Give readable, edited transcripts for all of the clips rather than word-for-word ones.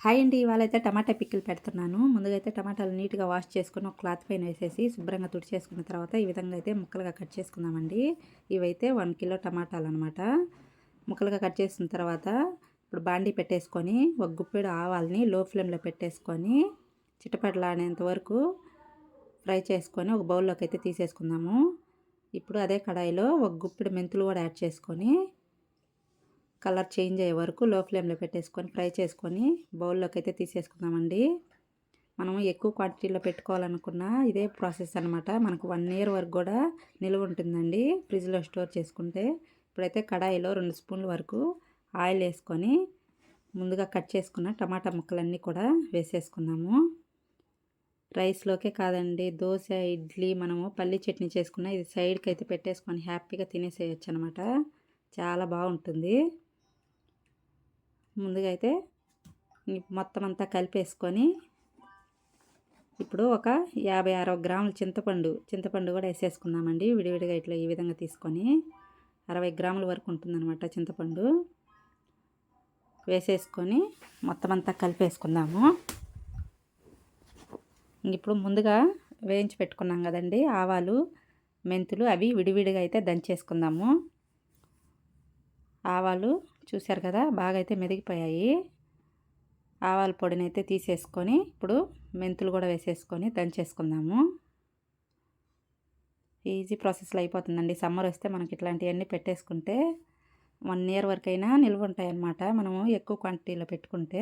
Hi అండి. ఇవాళైతే టమాటా pickle పెడుతున్నాను. ముందుగా అయితే టమాటాలు నీట్‌గా వాష్ చేసుకొని ఒక క్లాత్ పైన వేసేసి శుభ్రంగా తుడిచేసుకున్న తర్వాత ఈ విధంగా అయితే ముక్కలుగా కట్ చేసుకుందామండి. ఇవైతే 1 కిలో టమాటాలనమాట. ముక్కలుగా కట్ చేసిన తర్వాత ఇప్పుడు బాండీ పెట్టేసుకొని ఒక గుప్పెడు ఆవాల్ని లో ఫ్లేమ్‌లో పెట్టేసుకొని చిటపటలాడేంత వరకు ఫ్రై చేసుకొని ఒక బౌల్లోకి అయితే తీసేసుకుందాము. ఇప్పుడు అదే కడాయిలో ఒక గుప్పెడు మెంతులు కూడా యాడ్ చేసుకొని కలర్ చేంజ్ అయ్యే వరకు లో ఫ్లేమ్లో పెట్టేసుకొని ఫ్రై చేసుకొని బౌల్లోకి అయితే తీసేసుకుందామండి. మనం ఎక్కువ క్వాంటిటీలో పెట్టుకోవాలనుకున్న ఇదే ప్రాసెస్ అనమాట. మనకు 1 ఇయర్ వరకు కూడా నిల్వ ఉంటుందండి ఫ్రిడ్జ్లో స్టోర్ చేసుకుంటే. ఇప్పుడైతే కడాయిలో 2 స్పూన్ల వరకు ఆయిల్ వేసుకొని ముందుగా కట్ చేసుకున్న టమాటా ముక్కలన్నీ కూడా వేసేసుకుందాము. రైస్లోకే కాదండి, దోశ, ఇడ్లీ, మనము పల్లి చట్నీ చేసుకున్న ఇది సైడ్కి అయితే పెట్టేసుకొని హ్యాపీగా తినేసేయచ్చు అనమాట. చాలా బాగుంటుంది. ముందుగా అయితే మొత్తం అంతా కలిపేసుకొని ఇప్పుడు ఒక 50-60 గ్రాముల చింతపండు కూడా వేసేసుకుందామండి. విడివిడిగా ఇట్లా ఈ విధంగా తీసుకొని 60 గ్రాముల వరకు ఉంటుందన్నమాట చింతపండు వేసేసుకొని మొత్తం అంతా కలిపేసుకుందాము. ఇప్పుడు ముందుగా వేయించి పెట్టుకున్నాం కదండి ఆవాలు, మెంతులు, అవి విడివిడిగా అయితే దంచేసుకుందాము. ఆవాలు చూశారు కదా, బాగా అయితే మెదిగిపోయాయి. ఆవాల పొడిని అయితే తీసేసుకొని ఇప్పుడు మెంతులు కూడా వేసేసుకొని దంచేసుకుందాము. ఈజీ ప్రాసెస్లో అయిపోతుందండి. సమ్మర్ వస్తే మనకి ఇట్లాంటివన్నీ పెట్టేసుకుంటే 1 ఇయర్ వరకైనా నిల్వ ఉంటాయి అన్నమాట, మనము ఎక్కువ క్వాంటిటీలో పెట్టుకుంటే.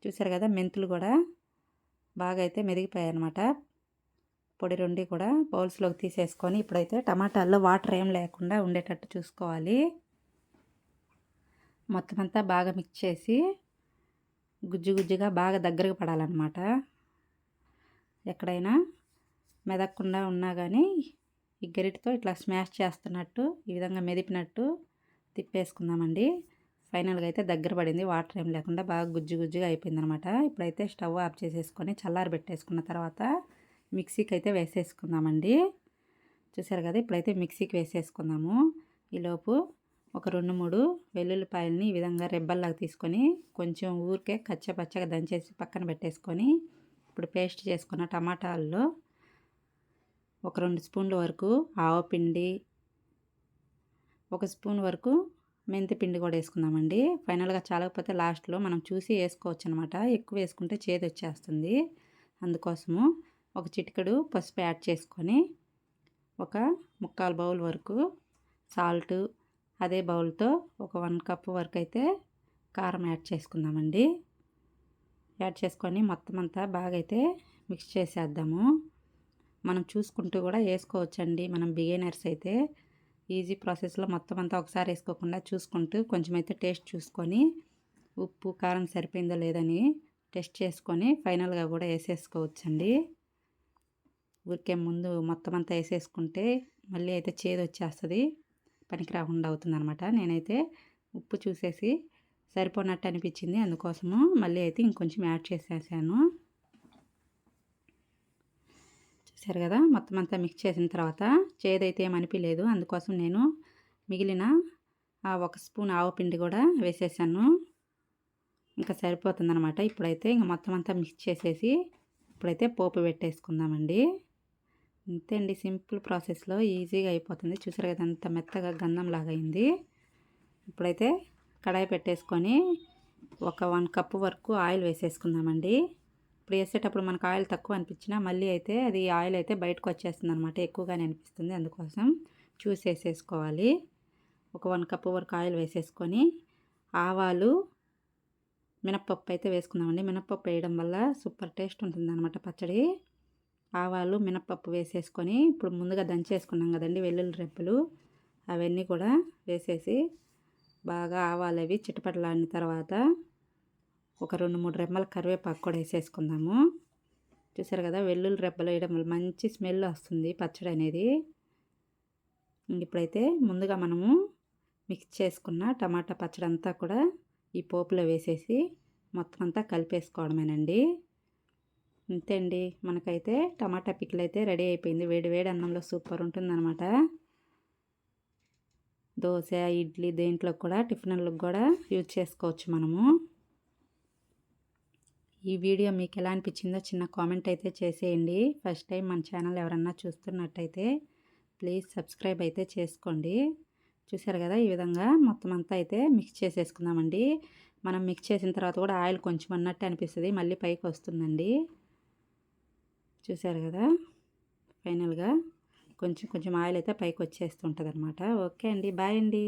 చూశారు కదా, మెంతులు కూడా బాగా అయితే మెదిగిపోయాయి అన్నమాట. పొడి రెండు కూడా బౌల్స్లోకి తీసేసుకొని ఇప్పుడైతే టమాటాల్లో వాటర్ ఏం లేకుండా ఉండేటట్టు చూసుకోవాలి. మొత్తం అంతా బాగా మిక్స్ చేసి గుజ్జుగా బాగా దగ్గరకు పడాలన్నమాట. ఎక్కడైనా మెదక్కుండా ఉన్నా కానీ ఈ గరిటతో ఇట్లా స్మాష్ చేస్తున్నట్టు ఈ విధంగా మెదిపినట్టు తిప్పేసుకుందామండి. ఫైనల్గా అయితే దగ్గర పడింది, వాటర్ ఏం లేకుండా బాగా గుజ్జుగా అయిపోయింది అనమాట. ఇప్పుడైతే స్టవ్ ఆఫ్ చేసేసుకొని చల్లారి పెట్టేసుకున్న తర్వాత మిక్సీకి అయితే వేసేసుకుందామండి. చూసారు కదా, ఇప్పుడైతే మిక్సీకి వేసేసుకుందాము. ఈలోపు ఒక 2-3 వెల్లుల్లిపాయలని ఈ విధంగా రెబ్బల్లాగా తీసుకొని కొంచెం ఊరికే కచ్చపచ్చగా దంచేసి పక్కన పెట్టేసుకొని ఇప్పుడు పేస్ట్ చేసుకున్న టమాటాల్లో ఒక 2 స్పూన్ల వరకు ఆవపిండి, 1 స్పూన్ వరకు మెంతిపిండి కూడా వేసుకుందామండి. ఫైనల్గా చాలకపోతే లాస్ట్లో మనం చూసి వేసుకోవచ్చు అనమాట. ఎక్కువ వేసుకుంటే చేదు వచ్చేస్తుంది. అందుకోసము ఒక చిటికెడు పసుపు యాడ్ చేసుకొని ఒక 1/4 బౌల్ వరకు సాల్ట్, అదే బౌల్తో ఒక 1 కప్ వరకు అయితే కారం యాడ్ చేసుకుందామండి. యాడ్ చేసుకొని మొత్తం అంతా బాగా అయితే మిక్స్ చేసేద్దాము. మనం చూసుకుంటూ కూడా వేసుకోవచ్చండి. మనం బిగినర్స్ అయితే ఈజీ ప్రాసెస్లో మొత్తం అంతా ఒకసారి వేసుకోకుండా చూసుకుంటూ కొంచెం అయితే టేస్ట్ చూసుకొని ఉప్పు కారం సరిపోయిందో లేదని టెస్ట్ చేసుకొని ఫైనల్గా కూడా వేసేసుకోవచ్చండి. ఊరికే ముందు మొత్తం అంతా వేసేసుకుంటే మళ్ళీ అయితే చేదు వచ్చేస్తుంది, పనికి రాకుండా అవుతుంది అనమాట. నేనైతే ఉప్పు చూసేసి సరిపోనట్టు అనిపించింది, అందుకోసము మళ్ళీ అయితే ఇంకొంచెం యాడ్ చేసేసాను. చూసారు కదా, మొత్తం అంతా మిక్స్ చేసిన తర్వాత చేదైతే ఏమనిపించలేదు. అందుకోసం నేను మిగిలిన ఆ 1 స్పూన్ ఆవపిండి కూడా వేసేసాను. ఇంకా సరిపోతుందన్నమాట. ఇప్పుడైతే ఇంకా మొత్తం అంతా మిక్స్ చేసేసి ఇప్పుడైతే పోపు పెట్టేసుకుందామండి. అంతే అండి, సింపుల్ ప్రాసెస్లో ఈజీగా అయిపోతుంది. చూసారు కదా, అంత మెత్తగా గంధం లాగా అయింది. ఇప్పుడైతే కడాయి పెట్టేసుకొని ఒక 1 కప్ వరకు ఆయిల్ వేసేసుకుందామండి. ఇప్పుడు వేసేటప్పుడు మనకు ఆయిల్ తక్కువ అనిపించినా మళ్ళీ అయితే అది ఆయిల్ అయితే బయటకు వచ్చేస్తుంది అనమాట, ఎక్కువగానే అనిపిస్తుంది. అందుకోసం చూసి వేసేసుకోవాలి. ఒక 1 కప్ వరకు ఆయిల్ వేసేసుకొని ఆవాలు, మినప్పప్పు అయితే వేసుకుందామండి. మినప్పప్పు వేయడం వల్ల సూపర్ టేస్ట్ ఉంటుంది అనమాట పచ్చడి. ఆవాలు, మినప్పప్పు వేసేసుకొని ఇప్పుడు ముందుగా దంచేసుకున్నాం కదండి వెల్లుల్లి రెబ్బలు, అవన్నీ కూడా వేసేసి బాగా ఆవాలు అవి చిటపటలాడిన తర్వాత ఒక 2-3 రెమ్మల కరివేపాకు కూడా వేసేసుకుందాము. చూసారు కదా, వెల్లుల్లి రెబ్బలు వేయడం వల్ల మంచి స్మెల్ వస్తుంది పచ్చడి అనేది. ఇప్పుడైతే ముందుగా మనము మిక్స్ చేసుకున్న టమాటా పచ్చడి అంతా కూడా ఈ పోపులో వేసేసి మొత్తం అంతా కలిపేసుకోవడమేనండి. అంతే అండి, మనకైతే టమాటా పికిల్ అయితే రెడీ అయిపోయింది. వేడి అన్నంలో సూపర్ ఉంటుందన్నమాట. దోశ, ఇడ్లీ దేంట్లో కూడా టిఫిన్లకు కూడా యూజ్ చేసుకోవచ్చు మనము. ఈ వీడియో మీకు ఎలా అనిపించిందో చిన్న కామెంట్ అయితే చేసేయండి. ఫస్ట్ టైం మన ఛానల్ ఎవరన్నా చూస్తున్నట్టయితే ప్లీజ్ సబ్స్క్రైబ్ అయితే చేసుకోండి. చూసారు కదా, ఈ విధంగా మొత్తం అంతా అయితే మిక్స్ చేసేసుకుందామండి. మనం మిక్స్ చేసిన తర్వాత కూడా ఆయిల్ కొంచెం అన్నట్టు అనిపిస్తుంది, మళ్ళీ పైకి వస్తుందండి. చూసారు కదా, ఫైనల్గా కొంచెం కొంచెం ఆయిల్ అయితే పైకి వచ్చేస్తుంటుంది అనమాట. ఓకే అండి, బాయ్ అండి.